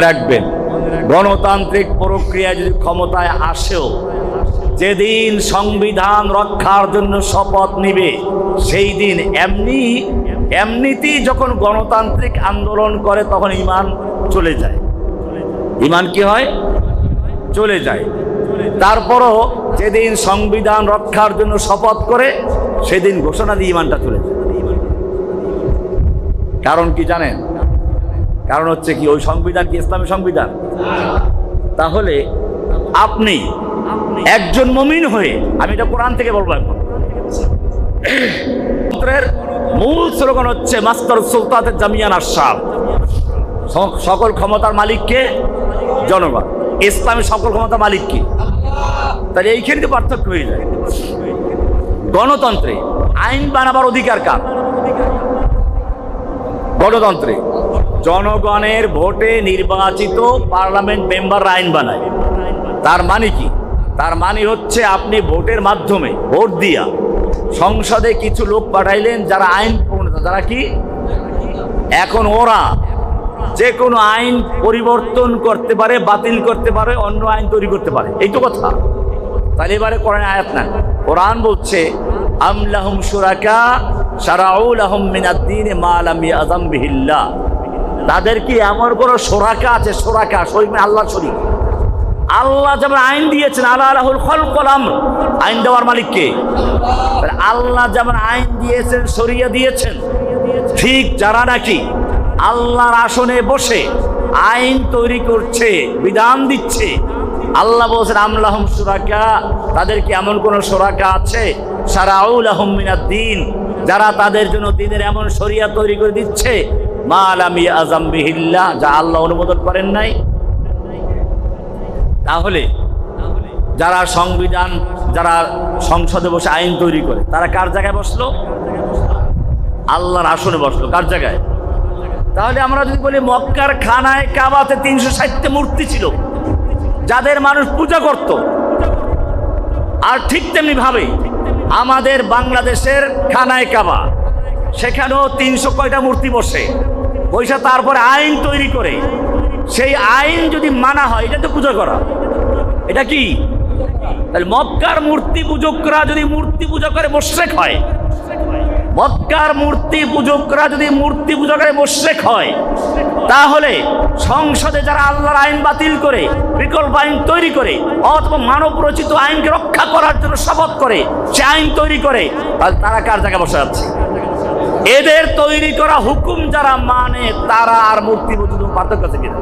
রাখবেন, গণতান্ত্রিক প্রক্রিয়া যদি ক্ষমতায় আসেও যেদিন সংবিধান রক্ষার জন্য শপথ নিবে সেই দিন এমনিতেই যখন গণতান্ত্রিক আন্দোলন করে তখন ঈমান চলে যায়। ঈমান কি হয়? চলে যায়। তারপরও যেদিন সংবিধান রক্ষার জন্য শপথ করে সেদিন ঘোষণা দিয়ে ঈমানটা চলে যায়। কারণ কি জানেন? কারণ হচ্ছে কি, ওই সংবিধান কি ইসলামী সংবিধান? তাহলে আপনি একজন মুমিন হয়ে, আমি এটা কোরআন থেকে বলবো, এখন মূল স্লোগান হচ্ছে মাস্তার সুলতানের জামিয়ান আশরাফ, সকল ক্ষমতার মালিককে জনগণ। ইসলামের সকল ক্ষমতার মালিক কি? তাহলে এইখানে তো পার্থক্য হয়ে যায়। গণতন্ত্রে আইন বানাবার অধিকার কার? গণতন্ত্রে জনগণের ভোটে নির্বাচিত পার্লামেন্ট মেম্বার আইন বানায়। তার মানে কি? তার মানে হচ্ছে আপনি ভোটের মাধ্যমে, ভোট দিয়া সংসদে কিছু লোক পাঠাইলেন যারা আইন প্রণেতা, যারা কি এখন ওরা যে কোনো আইন পরিবর্তন করতে পারে, বাতিল করতে পারে, অন্য আইন তৈরি করতে পারে। এই তো কথা। তাহলে এবারে কোরআন আয়াত না, কোরআন বলছে আম লাহুম শুরাকা শারাউ লাহুম মিনাদ-দীনি মা লাম ইয়াযাম বিহিল্লাহ। তাদের কি এমন কোন শোরাকা আছে? শোরাকা শরীক মানে আল্লাহর শরীক। আল্লাহ যেমন আইন দিয়েছেন, আলা লাহুল খালক ওয়াল আমর, আইন দেওয়ার মালিক কে? আল্লাহ যেমন আইন দিয়েছেন, শরিয়া দিয়েছেন, ঠিক যারা নাকি আল্লাহর আসনে বসে আইন তৈরি করছে, বিধান দিচ্ছে, আল্লাহ বলছেন আম লাহুম শুরাকা, তাদের কি এমন কোন শোরাকা আছে? শারাউ লাহুম মিনাদ-দীন, যারা তাদের জন্য দ্বীনের এমন শরিয়া তৈরি করে দিচ্ছে মা লাম ইয়াযাম বিহিল্লাহ, যা আল্লাহ অনুমোদন করেন নাই। তাহলে যারা সংবিধান, যারা সংসদে বসে আইন তৈরি করে, তারা কার জায়গায় বসলো? আল্লাহর আসনে বসলো। কার জায়গায়? তাহলে আমরা যদি বলি মক্কার খানায় কাবাতে 360টা মূর্তি ছিল যাদের মানুষ পূজা করত, আর ঠিক তেমনি ভাবে আমাদের বাংলাদেশের খানায় কাবা, সেখানেও 300 কয়টা মূর্তি বসে, পয়সা তারপরে আইন তৈরি করে, সেই আইন যদি মানা হয়, এটা তো পূজা করা। এটা কি? তাহলে মক্কার মূর্তি পূজকরা যদি মূর্তি পূজা করে মুশরিক হয়, মক্কার মূর্তি পূজকরা যদি মূর্তি পূজা করে মুশরিক হয়, তাহলে সংসদে যারা আল্লাহর আইন বাতিল করে বিকল্প আইন তৈরি করে অথবা মানব রচিত আইনকে রক্ষা করার জন্য শপথ করে সে আইন তৈরি করে, তাহলে তারা কার জায়গায় বসে আছে? এদের তৈরি করা হুকুম যারা মানে তারা আর মূর্তি পূজক পার্থক্য আছে কিনা?